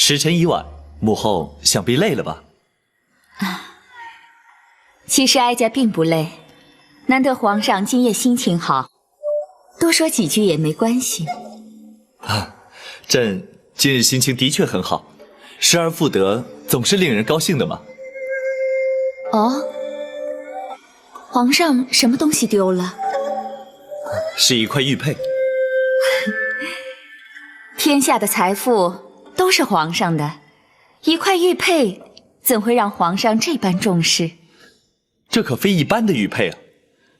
时辰已晚，母后想必累了吧？其实哀家并不累，难得皇上今夜心情好，多说几句也没关系。朕今日心情的确很好，失而复得总是令人高兴的嘛。哦，皇上什么东西丢了？是一块玉佩。天下的财富都是皇上的，一块玉佩怎会让皇上这般重视？这可非一般的玉佩啊！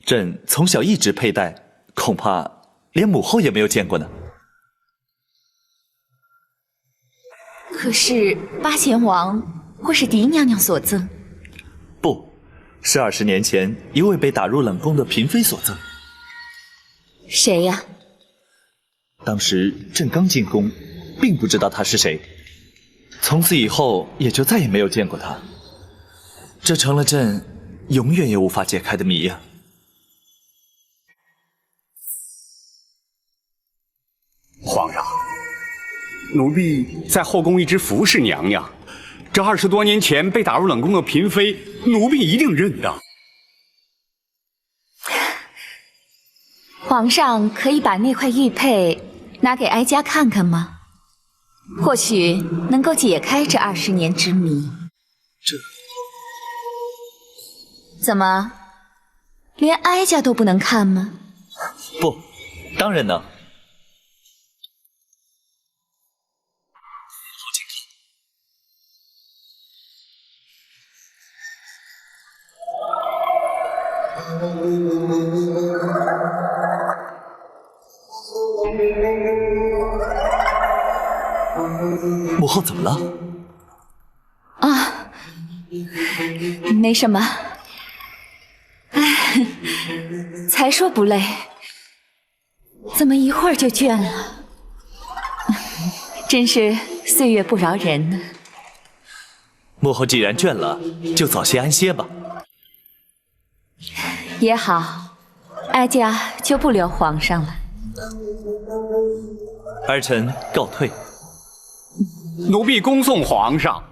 朕从小一直佩戴，恐怕连母后也没有见过呢。可是八贤王或是狄娘娘所赠？不，是20年前一位被打入冷宫的嫔妃所赠。谁呀？当时朕刚进宫，并不知道她是谁，从此以后也就再也没有见过她。这成了朕永远也无法解开的谜呀。皇上，奴婢在后宫一直服侍娘娘，这20多年前被打入冷宫的嫔妃，奴婢一定认得。皇上可以把那块玉佩拿给哀家看看吗？或许能够解开这20年之谜。怎么，连哀家都不能看吗？不，当然能。母后怎么了？啊，没什么。哎，才说不累，怎么一会儿就倦了？真是岁月不饶人呢。母后既然倦了，就早些安歇吧。也好，哀家就不留皇上了。儿臣告退。奴婢恭送皇上。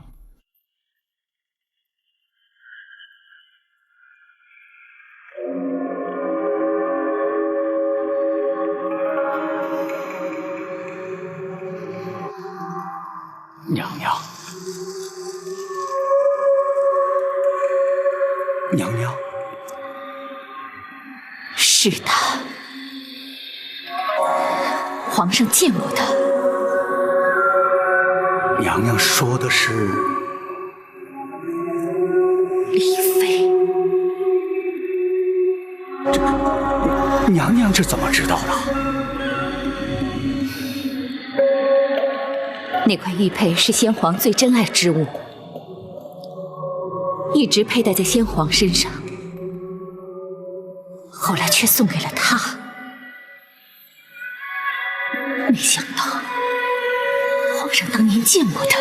娘娘，娘娘，是他，皇上见过他。娘娘说的是李妃。娘娘这怎么知道的？那块玉佩是先皇最珍爱之物，一直佩戴在先皇身上，后来却送给了他。没想到皇上当年见过他。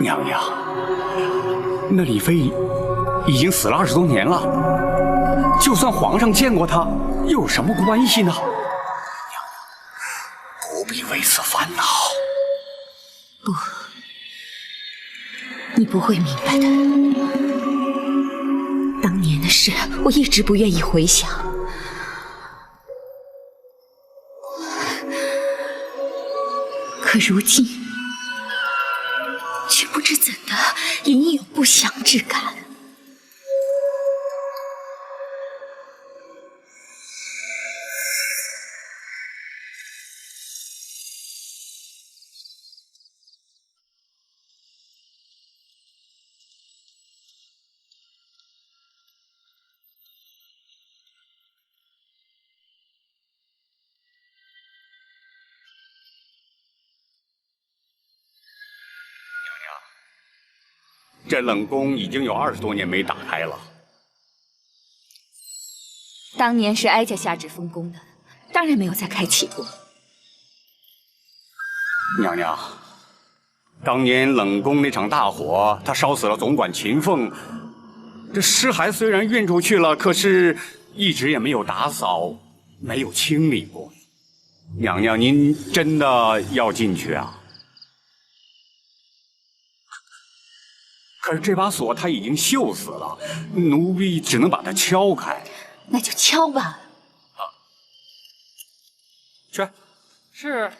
娘娘，那李妃已经死了20多年了，就算皇上见过她，又有什么关系呢？不必为此烦恼。不，你不会明白的。当年的事，我一直不愿意回想。可如今，却不知怎的，隐有不祥之感。这冷宫已经有20多年没打开了。当年是哀家下旨封宫的，当然没有再开启过。娘娘，当年冷宫那场大火，它烧死了总管秦凤。这尸骸虽然运出去了，可是一直也没有打扫，没有清理过。娘娘，奴婢为此烦恼。不，你不会明白的。当年的事，我一直不愿意回想。可如今，却不知怎的，隐有不祥之感。娘娘，奴婢为此烦恼。不，你不会明白的。当年的事，我一直不愿意回想。可如今，却不知怎的，隐有不祥之感。娘娘，奴婢为此烦恼。娘娘，您真的要进去啊？可是这把锁它已经锈死了，奴婢只能把它敲开。那就敲吧。去。是。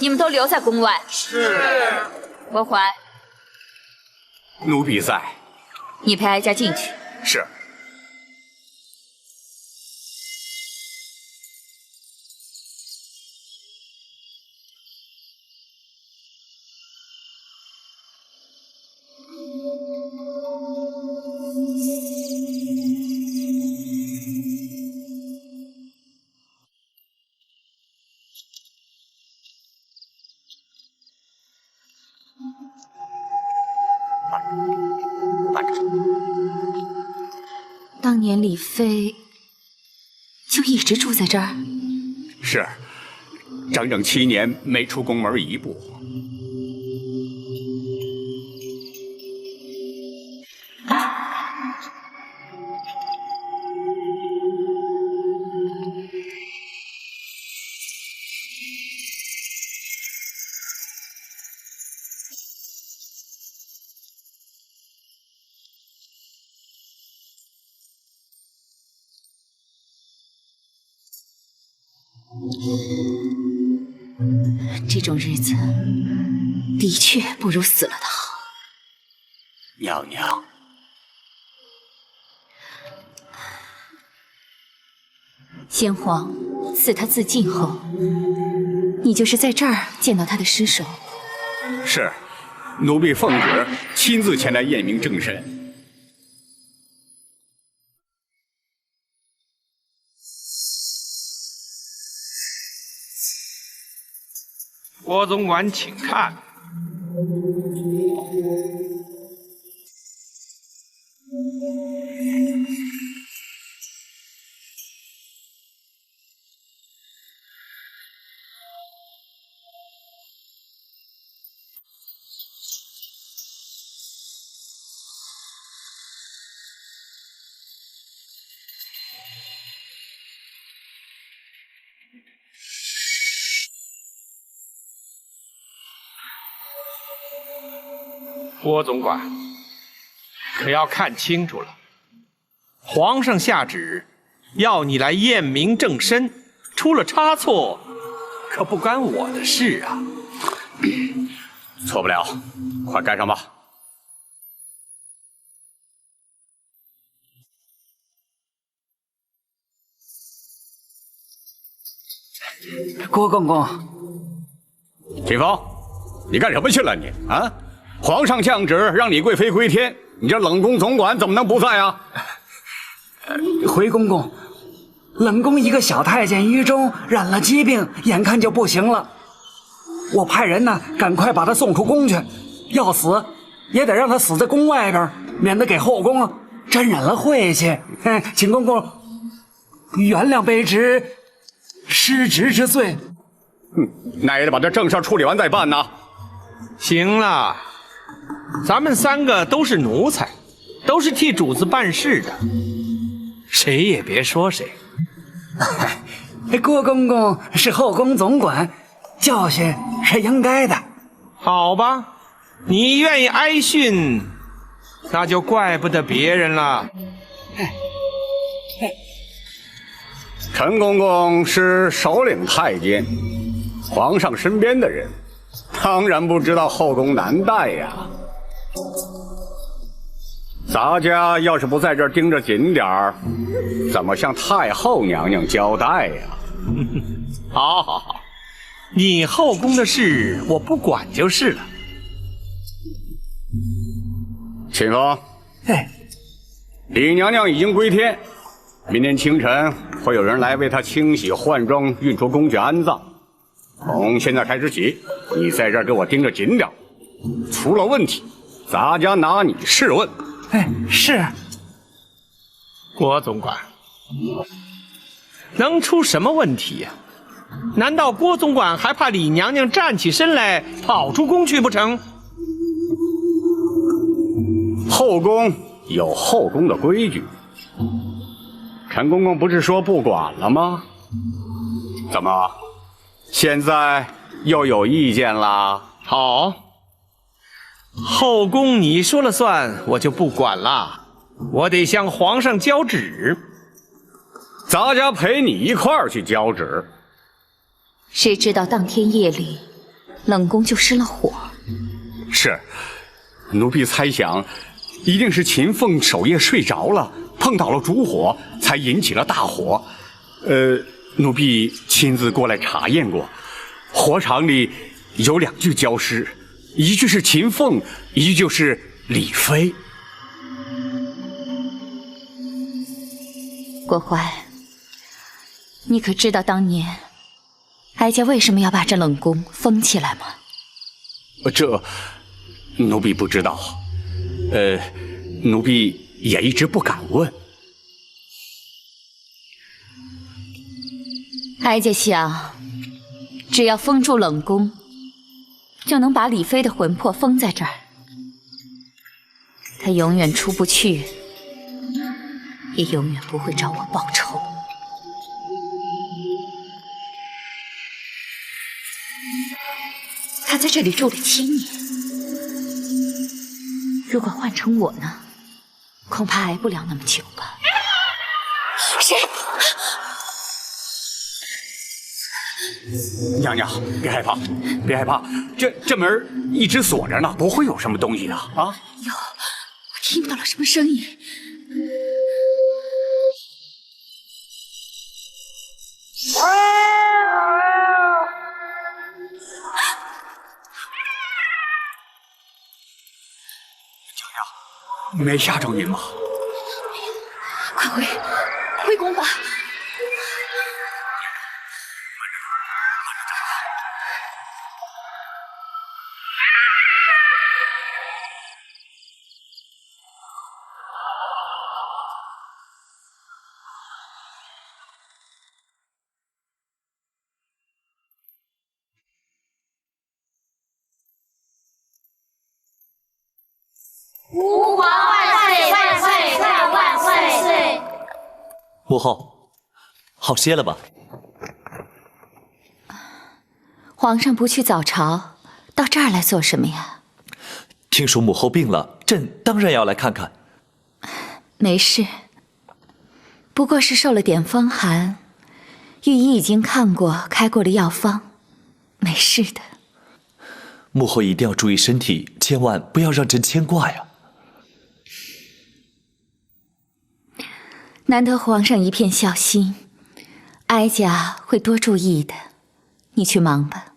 你们都留在宫外。是。文怀，奴婢在。你陪哀家进去。是。当年李妃就一直住在这儿。是，整整7年没出宫门一步。这种日子的确不如死了的好。娘娘，先皇赐他自尽后，你就是在这儿见到他的尸首。是，奴婢奉旨亲自前来验明正身。郭总管，请看。郭总管，可要看清楚了。皇上下旨，要你来验明正身，出了差错，可不干我的事啊。错不了，快盖上吧。郭公公，秦风，你干什么去了你啊？皇上降旨让你贵妃归天，你这冷宫总管怎么能不在啊？回公公，冷宫一个小太监于中染了疾病，眼看就不行了。我派人呢，赶快把他送出宫去，要死也得让他死在宫外边，免得给后宫沾染了晦气。请公公原谅卑职失职之罪。那也得把这正事处理完再办呐。行了，咱们3个都是奴才，都是替主子办事的，谁也别说谁。郭公公是后宫总管，教训是应该的。好吧，你愿意挨训，那就怪不得别人了。陈公公是首领太监，皇上身边的人，当然不知道后宫难带呀。咱家要是不在这儿盯着紧点儿，怎么向太后娘娘交代呀？好好好，你后宫的事我不管就是了。秦风，李娘娘已经归天，明天清晨会有人来为她清洗换装，运出宫去安葬。从现在开始起，你在这儿给我盯着紧点，出了问题，咱家拿你试问。哎，是。郭总管，能出什么问题呀？难道郭总管还怕李娘娘站起身来跑出宫去不成？后宫有后宫的规矩，陈公公不是说不管了吗？怎么，现在又有意见啦？好，后宫你说了算，我就不管了。我得向皇上交旨。咱家陪你一块儿去交旨。谁知道当天夜里，冷宫就失了火。是，奴婢猜想，一定是秦凤守夜睡着了，碰到了烛火，才引起了大火。奴婢亲自过来查验过，火场里有2具焦尸，一具是秦凤，一具就是李妃。郭淮，你可知道当年哀家为什么要把这冷宫封起来吗？这奴婢不知道，奴婢也一直不敢问。哀家想，只要封住冷宫，就能把李妃的魂魄封在这儿，她永远出不去，也永远不会找我报仇。她在这里住了7年，如果换成我呢，恐怕挨不了那么久吧。谁？娘娘，别害怕，别害怕，这门一直锁着呢，不会有什么东西的啊。有，我听到了什么声音？娘娘，没吓着您吗？快回宫吧。吾皇万岁万岁万万岁！母后，好些了吧？皇上不去早朝，到这儿来做什么呀？听说母后病了，朕当然要来看看。没事，不过是受了点风寒，御医已经看过，开过了药方，没事的。母后一定要注意身体，千万不要让朕牵挂呀。难得皇上一片孝心，哀家会多注意的。你去忙吧。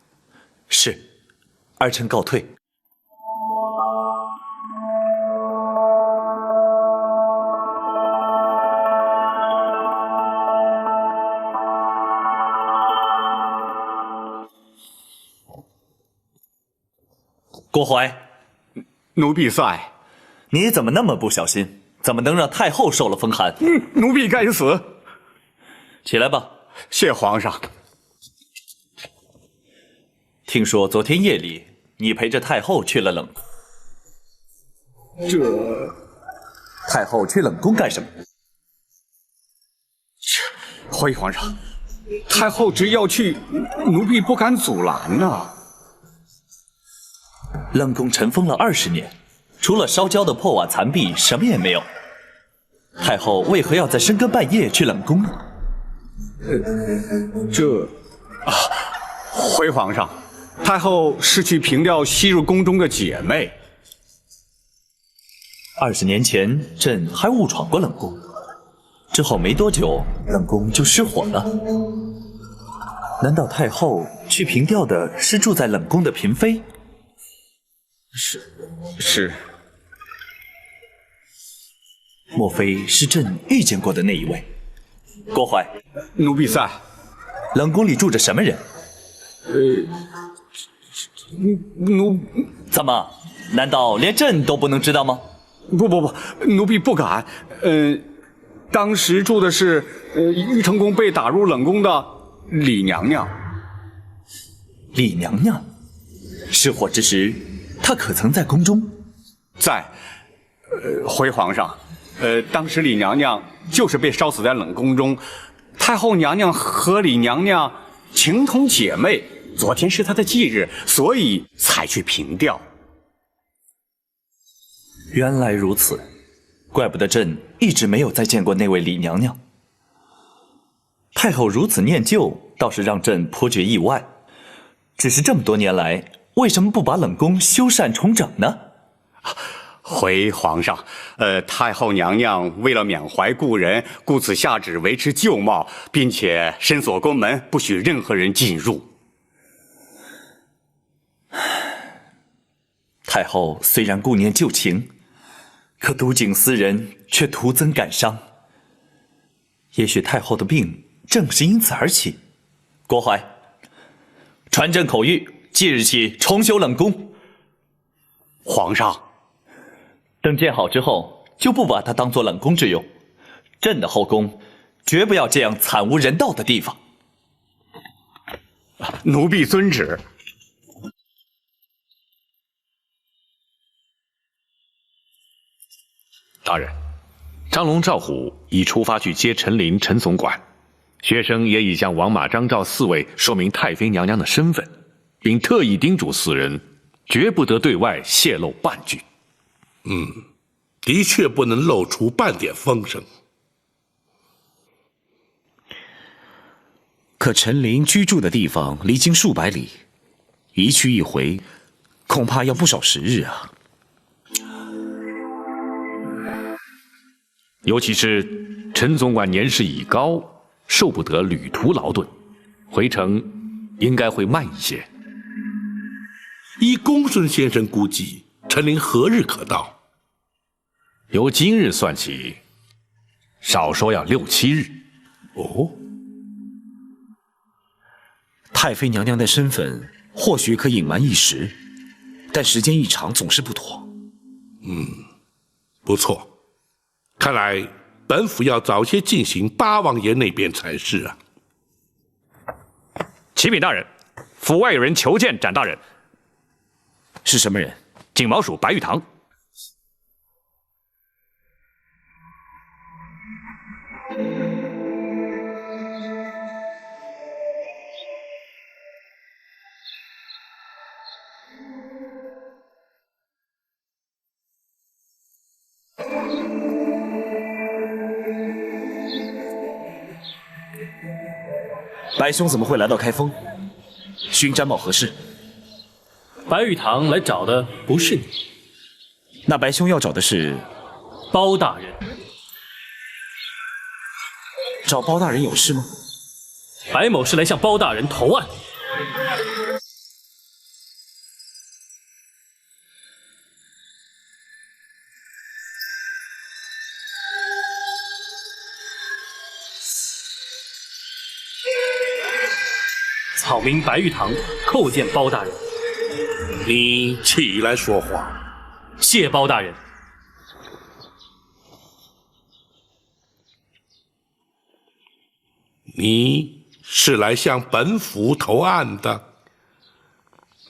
是，儿臣告退。郭淮，奴婢在。你怎么那么不小心？怎么能让太后受了风寒？奴婢该死。起来吧。谢皇上。听说昨天夜里你陪着太后去了冷宫。太后去冷宫干什么？回皇上，太后只要去，奴婢不敢阻拦呐。冷宫尘封了20年，除了烧焦的破瓦残壁，什么也没有。太后为何要在深更半夜去冷宫呢？回皇上，太后是去凭吊吸入宫中的姐妹。20年前，朕还误闯过冷宫，之后没多久，冷宫就失火了。难道太后去凭吊的是住在冷宫的嫔妃？是。莫非是朕遇见过的那一位？郭淮，奴婢在。冷宫里住着什么人？奴怎么？难道连朕都不能知道吗？不，奴婢不敢。当时住的是玉成宫被打入冷宫的李娘娘。李娘娘，失火之时，她可曾在宫中？在。回皇上，当时李娘娘就是被烧死在冷宫中。太后娘娘和李娘娘情同姐妹，昨天是她的忌日，所以才去凭吊。原来如此，怪不得朕一直没有再见过那位李娘娘。太后如此念旧，倒是让朕颇觉意外。只是这么多年来，为什么不把冷宫修缮重整呢？回皇上，太后娘娘为了缅怀故人，故此下旨维持旧貌，并且深锁宫门，不许任何人进入。太后虽然顾念旧情，可都井私人却徒增感伤。也许太后的病正是因此而起。郭槐，传朕口谕，即日起重修冷宫。皇上。等建好之后，就不把它当作冷宫之用。朕的后宫，绝不要这样惨无人道的地方。奴婢遵旨。大人，张龙、赵虎已出发去接陈琳、陈总管，学生也已向王马、张赵四位说明太妃娘娘的身份，并特意叮嘱四人，绝不得对外泄露半句。的确不能露出半点风声。可陈琳居住的地方离京数百里，一去一回，恐怕要不少时日啊。尤其是陈总管年事已高，受不得旅途劳顿，回程应该会慢一些。依公孙先生估计，陈琳何日可到？由今日算起，少说要6、7日。哦，太妃娘娘的身份或许可隐瞒一时，但时间一长总是不妥。不错，看来本府要早些进行八王爷那边才是啊。启禀大人，府外有人求见展大人。是什么人？锦毛鼠白玉堂。白兄怎么会来到开封？寻展某何事？白玉堂来找的不是你，那白兄要找的是包大人。找包大人有事吗？白某是来向包大人投案。草民白玉堂叩见包大人。你起来说话。谢包大人。你是来向本府投案的？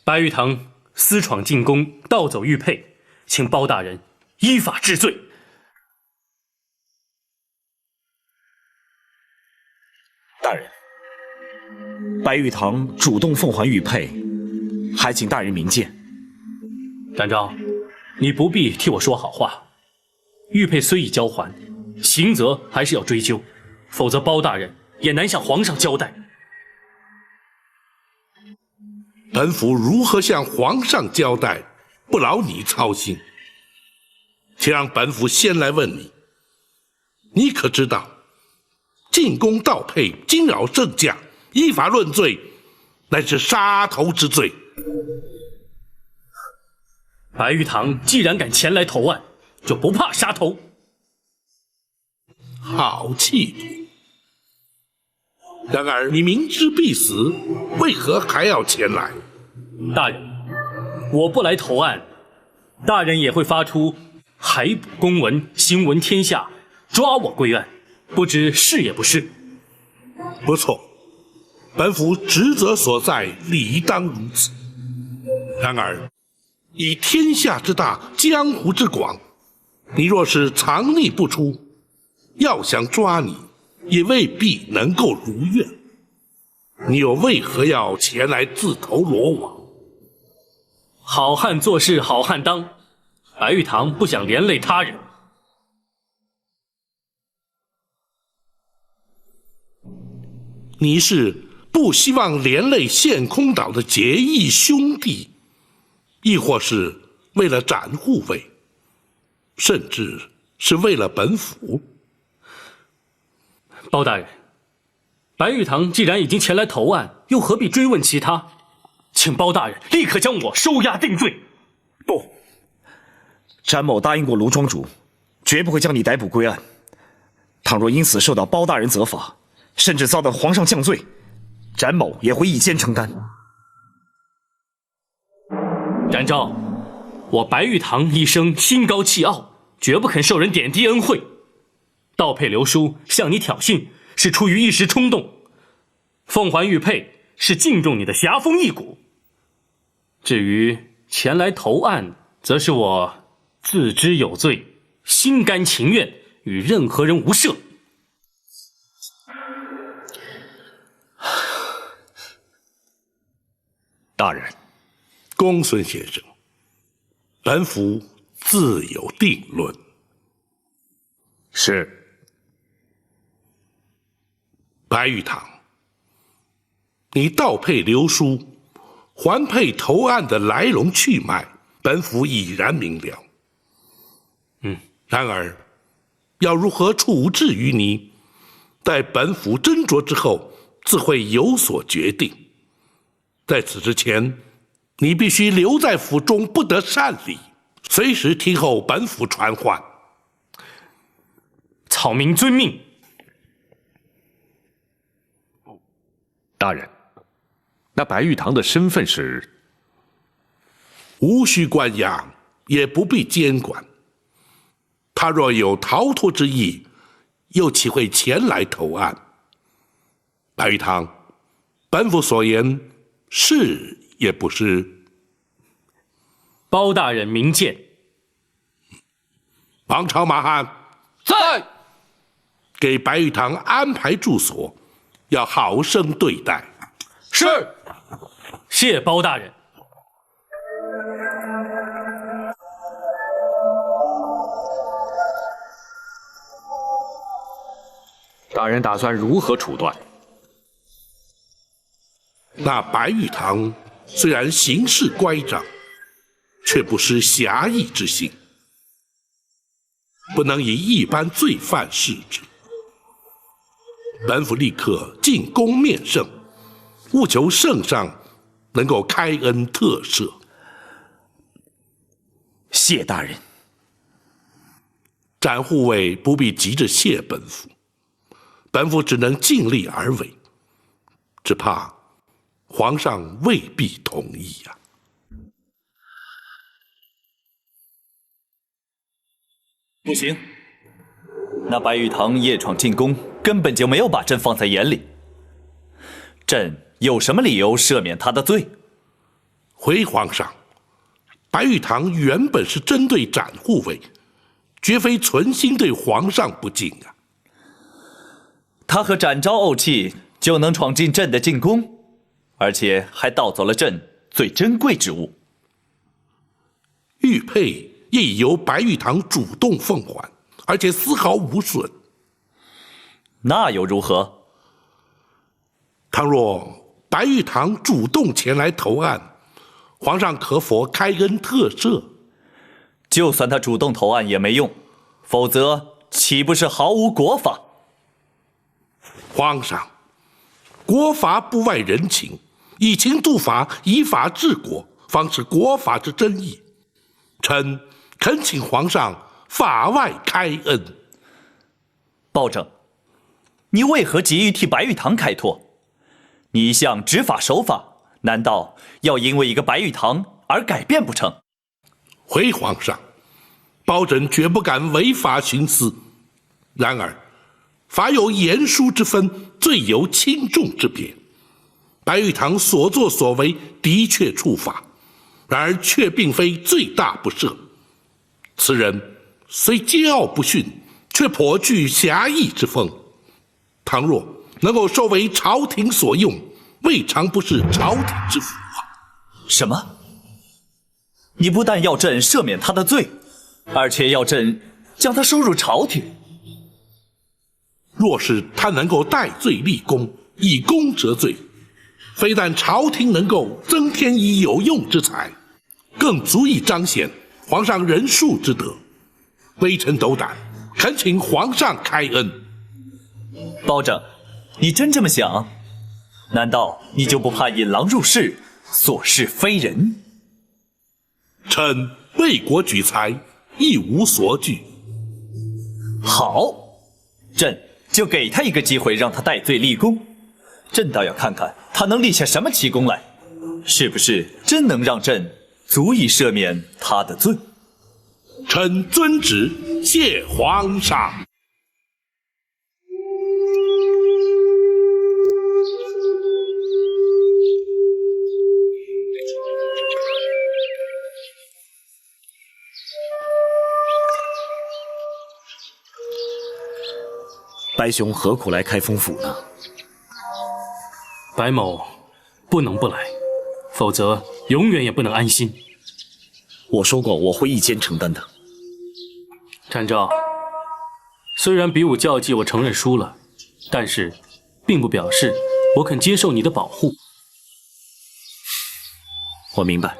白玉堂私闯进宫，盗走玉佩，请包大人依法治罪。大人，白玉堂主动奉还玉佩，还请大人明鉴。展昭，你不必替我说好话。玉佩虽已交还，刑责还是要追究，否则包大人也难向皇上交代。本府如何向皇上交代，不劳你操心。且让本府先来问你，你可知道，进宫盗佩、惊扰圣驾，依法论罪，乃是杀头之罪。白玉堂既然敢前来投案，就不怕杀头。好气度！然而你明知必死，为何还要前来？大人，我不来投案，大人也会发出海捕公文，新闻天下，抓我归案，不知是也不是？不错，本府职责所在，理当如此。然而，以天下之大，江湖之广，你若是藏匿不出，要想抓你，也未必能够如愿。你又为何要前来自投罗网？好汉做事好汉当，白玉堂不想连累他人。你是不希望连累陷空岛的结义兄弟，亦或是为了展护卫，甚至是为了本府？包大人，白玉堂既然已经前来投案，又何必追问其他？请包大人立刻将我收押定罪。不，詹某答应过卢庄主，绝不会将你逮捕归案。倘若因此受到包大人责罚，甚至遭到皇上降罪，詹某也会一肩承担。展昭，我白玉堂一生心高气傲，绝不肯受人点滴恩惠。盗佩流书向你挑衅，是出于一时冲动；奉还玉佩是敬重你的侠风义骨。至于前来投案，则是我自知有罪，心甘情愿与任何人无涉。大人，公孙先生，本府自有定论。是。白玉堂，你盗佩流书，还佩投案的来龙去脉，本府已然明了。然而，要如何处置于你，待本府斟酌之后，自会有所决定。在此之前，你必须留在府中，不得擅离，随时听候本府传唤。草民遵命。大人，那白玉堂的身份是？无需关押，也不必监管。他若有逃脱之意，又岂会前来投案？白玉堂，本府所言是也不是？包大人明鉴。王朝马汉在，给白玉堂安排住所，要好生对待。是。谢包大人。大人打算如何处断？那白玉堂虽然行事乖张，却不失侠义之心，不能以一般罪犯视之。本府立刻进宫面圣，务求圣上能够开恩特赦。谢大人。展护卫不必急着谢本府，本府只能尽力而为，只怕皇上未必同意呀。不行，那白玉堂夜闯进宫，根本就没有把朕放在眼里。朕有什么理由赦免他的罪？回皇上，白玉堂原本是针对展护卫，绝非存心对皇上不敬啊。他和展昭怄气，就能闯进朕的禁宫，而且还盗走了朕最珍贵之物。玉佩也已由白玉堂主动奉还，而且丝毫无损。那又如何？倘若白玉堂主动前来投案，皇上可否开恩特赦？就算他主动投案也没用，否则岂不是毫无国法？皇上，国法不外人情，以情度法，以法治国，方是国法之真意。臣恳请皇上法外开恩。暴政，你为何急于替白玉堂开脱？你一向执法守法，难道要因为一个白玉堂而改变不成？回皇上，包拯绝不敢违法徇私。然而，法有严疏之分，罪有轻重之别。白玉堂所作所为的确触法，然而却并非罪大不赦。此人虽桀骜不驯，却颇具侠义之风。倘若能够收为朝廷所用，未尝不是朝廷之福啊！什么？你不但要朕赦免他的罪，而且要朕将他收入朝廷？若是他能够戴罪立功，以功折罪，非但朝廷能够增添以有用之才，更足以彰显皇上仁恕之德。微臣斗胆，恳请皇上开恩。包拯，你真这么想？难道你就不怕引狼入室，所事非人？臣为国举才，一无所惧。好，朕就给他一个机会，让他戴罪立功。朕倒要看看他能立下什么奇功来，是不是真能让朕足以赦免他的罪？臣遵旨，谢皇上。白兄何苦来开封府呢？白某不能不来，否则永远也不能安心。我说过我会一肩承担的。展昭，虽然比武较技我承认输了，但是并不表示我肯接受你的保护。我明白。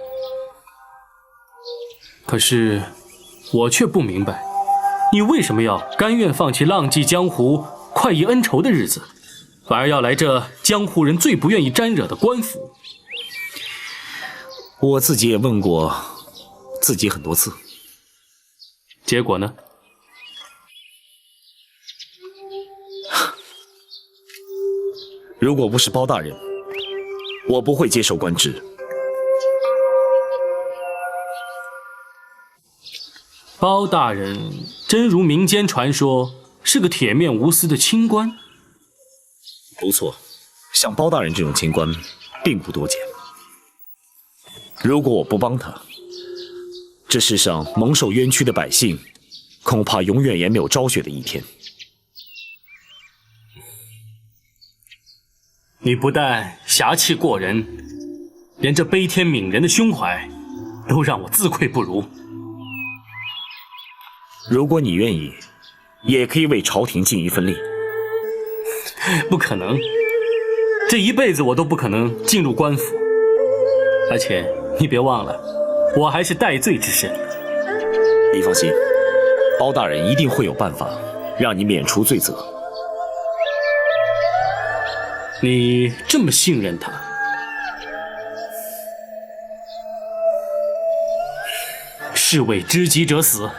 可是我却不明白，你为什么要甘愿放弃浪迹江湖、快意恩仇的日子，反而要来这江湖人最不愿意沾惹的官府？我自己也问过自己很多次，结果呢？如果不是包大人，我不会接受官职。包大人真如民间传说，是个铁面无私的清官？不错，像包大人这种清官并不多见。如果我不帮他，这世上蒙受冤屈的百姓，恐怕永远也没有昭雪的一天。你不但侠气过人，连这悲天悯人的胸怀，都让我自愧不如。如果你愿意，也可以为朝廷尽一份力。不可能，这一辈子我都不可能进入官府。而且你别忘了，我还是戴罪之身。你放心，包大人一定会有办法让你免除罪责。你这么信任他？士为知己者死，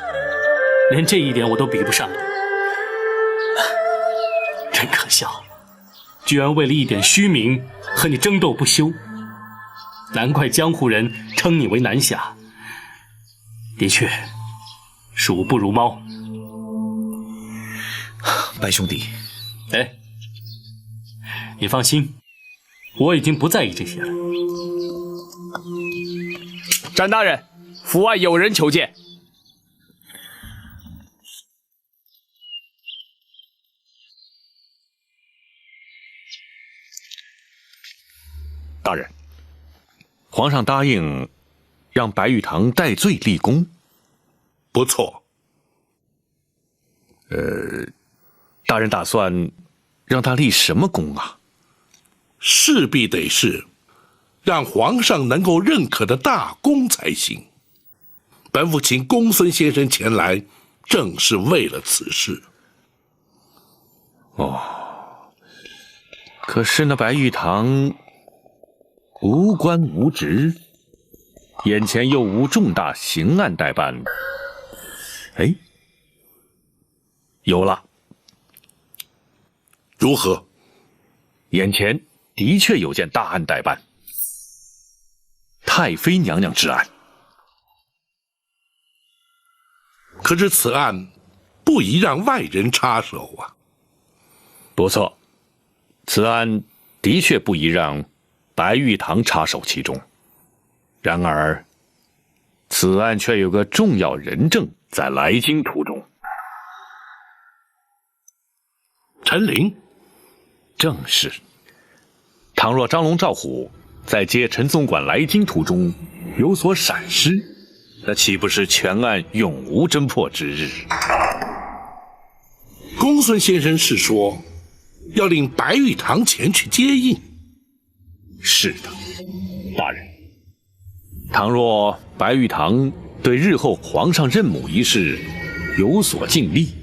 连这一点我都比不上你，真可笑！居然为了一点虚名和你争斗不休，难怪江湖人称你为南侠。的确，鼠不如猫。白兄弟，哎，你放心，我已经不在意这些了。展大人，府外有人求见。大人，皇上答应让白玉堂戴罪立功。不错。大人打算让他立什么功啊？势必得是让皇上能够认可的大功才行。本府请公孙先生前来，正是为了此事。哦，可是那白玉堂无官无职，眼前又无重大刑案待办。哎，有了。如何？眼前的确有件大案待办，太妃娘娘之案。可是此案不宜让外人插手啊。不错，此案的确不宜让白玉堂插手其中。然而，此案却有个重要人证在来京途中。陈琳，正是。倘若张龙赵虎在接陈总管来京途中有所闪失，那岂不是全案永无侦破之日？公孙先生是说要令白玉堂前去接应？是的，大人。倘若白玉堂对日后皇上认母一事有所尽力，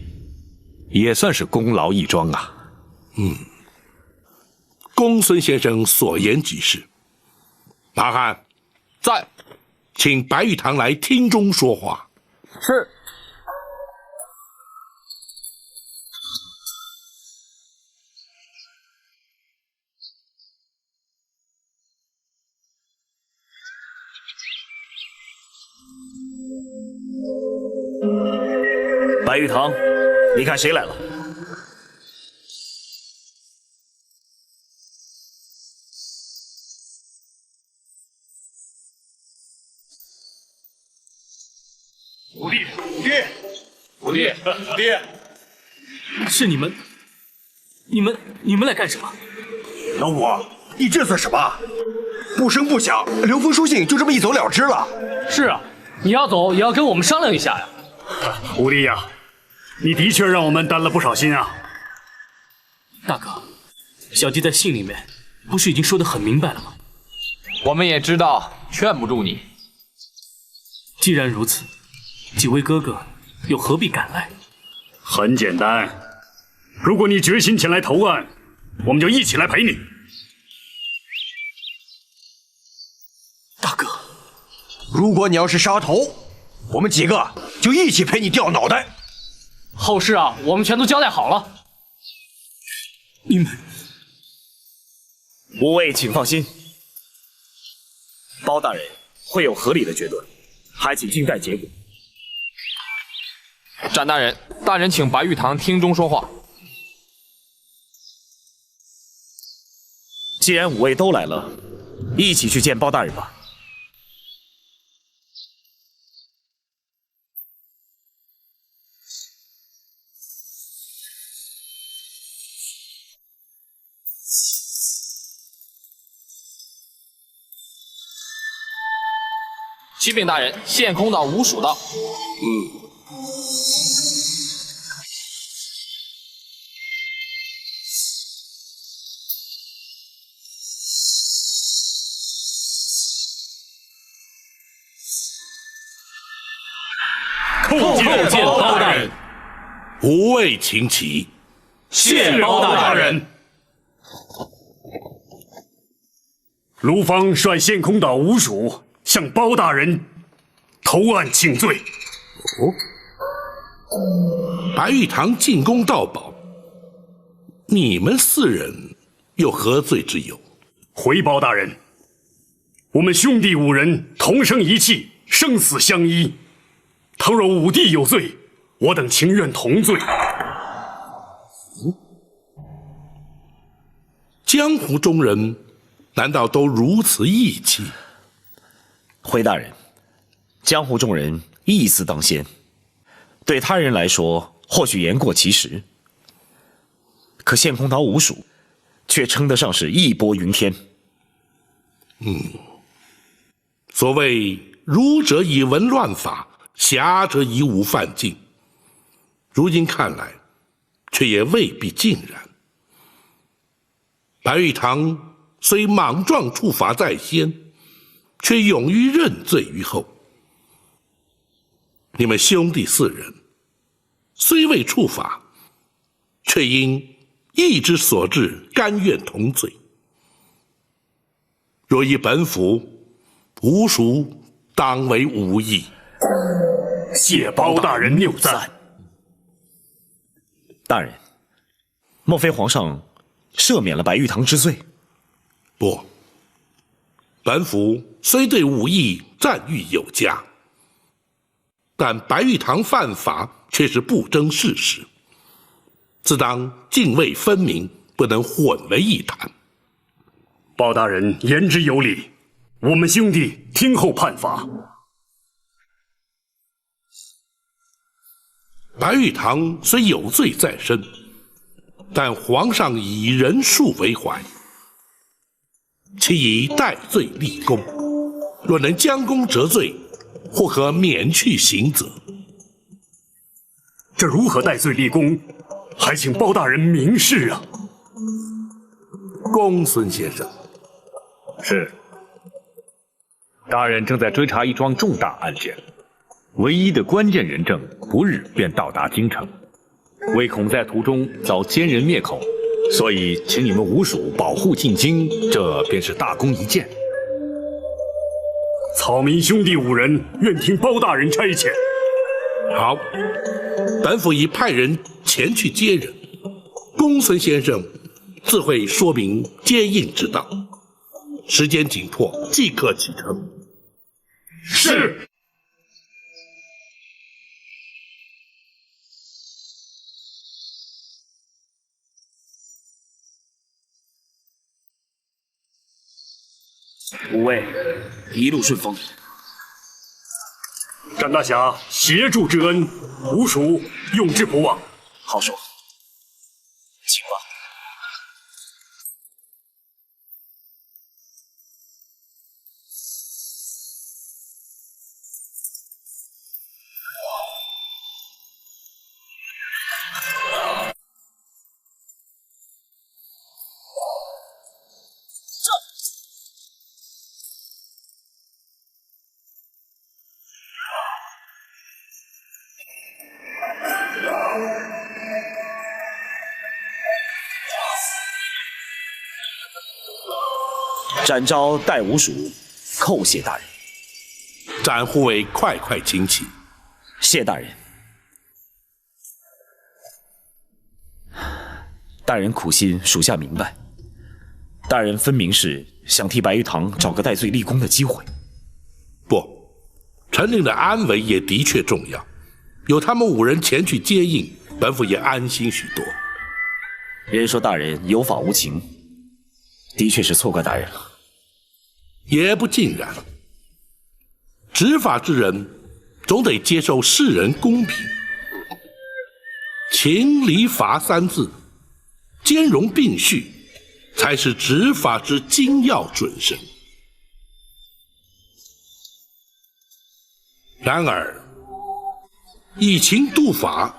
也算是功劳一桩啊。公孙先生所言极是。马汉在，请白玉堂来厅中说话。是。白玉堂，你看谁来了？五弟，是你们来干什么？老五，你这算什么？不声不响，留封书信就这么一走了之了。是啊，你要走也要跟我们商量一下呀。五弟呀，你的确让我们担了不少心啊。大哥，小弟在信里面不是已经说得很明白了吗？我们也知道劝不住你。既然如此，几位哥哥又何必赶来？很简单，如果你决心前来投案，我们就一起来陪你。大哥，如果你要是杀头，我们几个就一起陪你掉脑袋。后事啊，我们全都交代好了。你们五位请放心，包大人会有合理的决断，还请静待结果。展大人，大人请白玉堂厅中说话。既然五位都来了，一起去见包大人吧。启禀大人，献空岛吴蜀道。叩见包大人。五位请起。谢包大人。卢方率献空岛吴蜀向包大人投案请罪。白玉堂进宫盗宝，你们四人有何罪之有？回包大人，我们兄弟五人同生一气，生死相依。倘若五弟有罪，我等情愿同罪。江湖中人难道都如此义气？回大人，江湖中人义字当先，对他人来说或许言过其实，可献空岛吴蜀却称得上是义薄云天。所谓儒者以文乱法，侠者以武犯禁，如今看来却也未必尽然。白玉堂虽莽撞处罚在先，却勇于认罪于后。你们兄弟四人虽未处罚，却因义之所至，甘愿同罪。若依本府，吴蜀当为无义。谢包大人谬赞。大人，莫非皇上赦免了白玉堂之罪？不，本府虽对武艺赞誉有加，然而武艺之所至，甘愿同罪。若依本府，吴蜀当为无义。谢包大人谬赞。大人，莫非皇上赦免了白玉堂之罪？不，本府虽对武艺赞誉有加，然而武艺之所至，甘愿同罪。但白玉堂犯法却是不争事实，自当泾渭分明，不能混为一谈。包大人言之有理，我们兄弟听候判罚。白玉堂虽有罪在身，但皇上以人数为怀，其以戴罪立功，若能将功折罪，或可免去刑责。这如何戴罪立功？还请包大人明示啊！公孙先生，是。大人正在追查一桩重大案件，唯一的关键人证不日便到达京城，唯恐在途中遭奸人灭口，所以请你们吴蜀保护进京，这便是大功一件。草民兄弟5人愿听包大人差遣。好，本府已派人前去接人，公孙先生自会说明接应之道。时间紧迫，即刻启程。是。五位一路顺风。展大侠协助之恩，吴蜀永志不忘。好说，请吧。展昭代吴蜀叩谢大人。展护卫快快请起。谢大人。大人苦心，属下明白。大人分明是想替白玉堂找个戴罪立功的机会。不，陈令的安危也的确重要，有他们5人前去接应，本府也安心许多。人说大人有法无情，的确是错怪大人了。也不尽然，执法之人总得接受世人公平，情理法3字兼容并蓄，才是执法之精要准绳。然而，以情度法，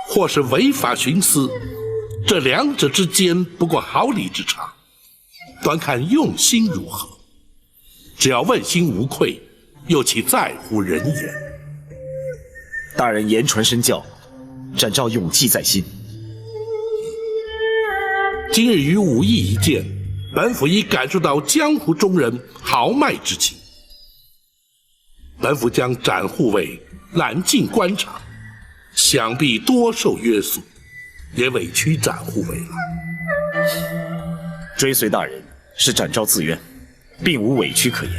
或是违法徇私，这两者之间不过毫厘之差，端看用心如何。只要问心无愧，又岂在乎人言？大人言传身教，展昭永记在心。今日与武艺一见，本府已感受到江湖中人豪迈之情。本府将展护卫揽进官场，想必多受约束，也委屈展护卫了。追随大人是展昭自愿，并无委屈可言。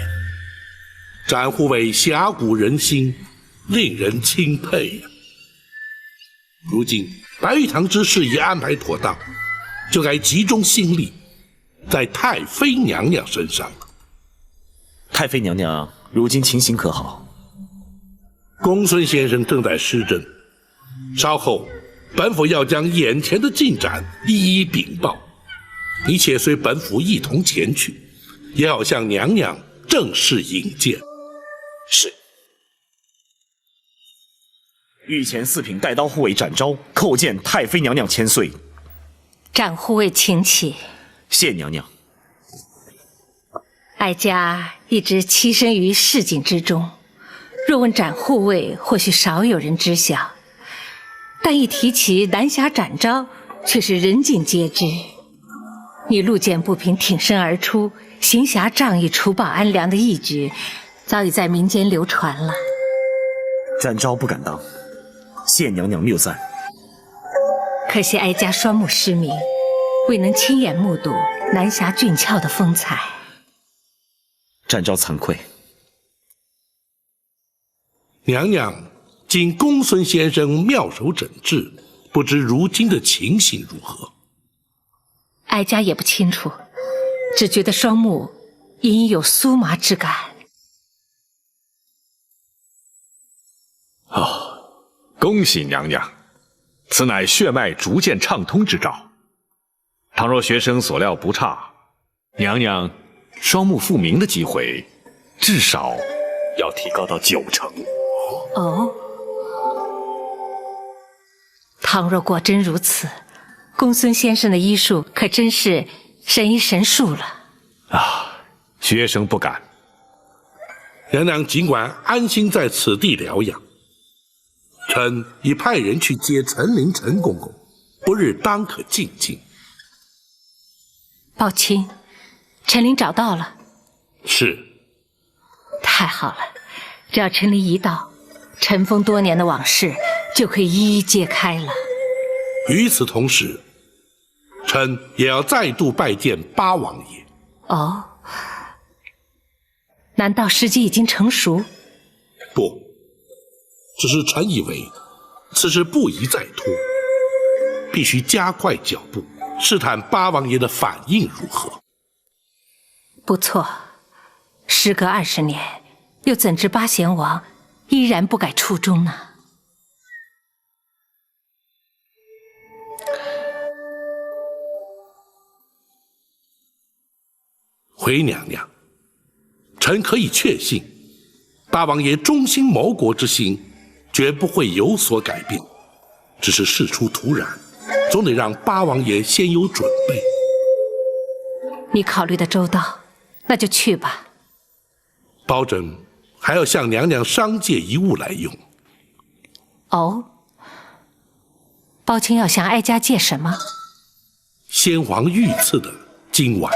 展护卫侠骨仁心，令人钦佩呀。如今白玉堂之事已安排妥当，就该集中心力在太妃娘娘身上了。太妃娘娘如今情形可好？公孙先生正在施政，稍后本府要将眼前的进展一一禀报。你且随本府一同前去，也好向娘娘正式引荐。是。御前4品带刀护卫展昭叩见太妃娘娘千岁。展护卫请起。谢娘娘。哀家一直栖身于市井之中，若问展护卫，或许少有人知晓，但一提起南侠展昭，却是人尽皆知。你路见不平挺身而出，行侠仗义、除暴安良的义举，早已在民间流传了。展昭不敢当，谢娘娘谬赞。可惜哀家双目失明，未能亲眼目睹南侠俊俏的风采。展昭惭愧。娘娘经公孙先生妙手诊治，不知如今的情形如何？哀家也不清楚，只觉得双目隐有酥麻之感。恭喜娘娘，此乃血脉逐渐畅通之兆。倘若学生所料不差，娘娘双目复明的机会，至少要提高到90%。哦，倘若果真如此，公孙先生的医术可真是神医神术了。学生不敢。娘娘尽管安心在此地疗养，臣已派人去接陈琳陈公公，不日当可进京。宝卿，陈琳找到了。是。太好了，只要陈琳一到，尘封多年的往事就可以一一揭开了。与此同时，臣也要再度拜见八王爷。哦，难道时机已经成熟？不，只是臣以为此事不宜再拖，必须加快脚步，试探八王爷的反应如何。不错，时隔20年，又怎知八贤王依然不改初衷呢？回娘娘，臣可以确信，八王爷忠心谋国之心绝不会有所改变，只是事出突然，总得让八王爷先有准备。你考虑的周到，那就去吧。保准还要向娘娘商借一物来用。哦，包青要向哀家借什么？先皇御赐的金碗。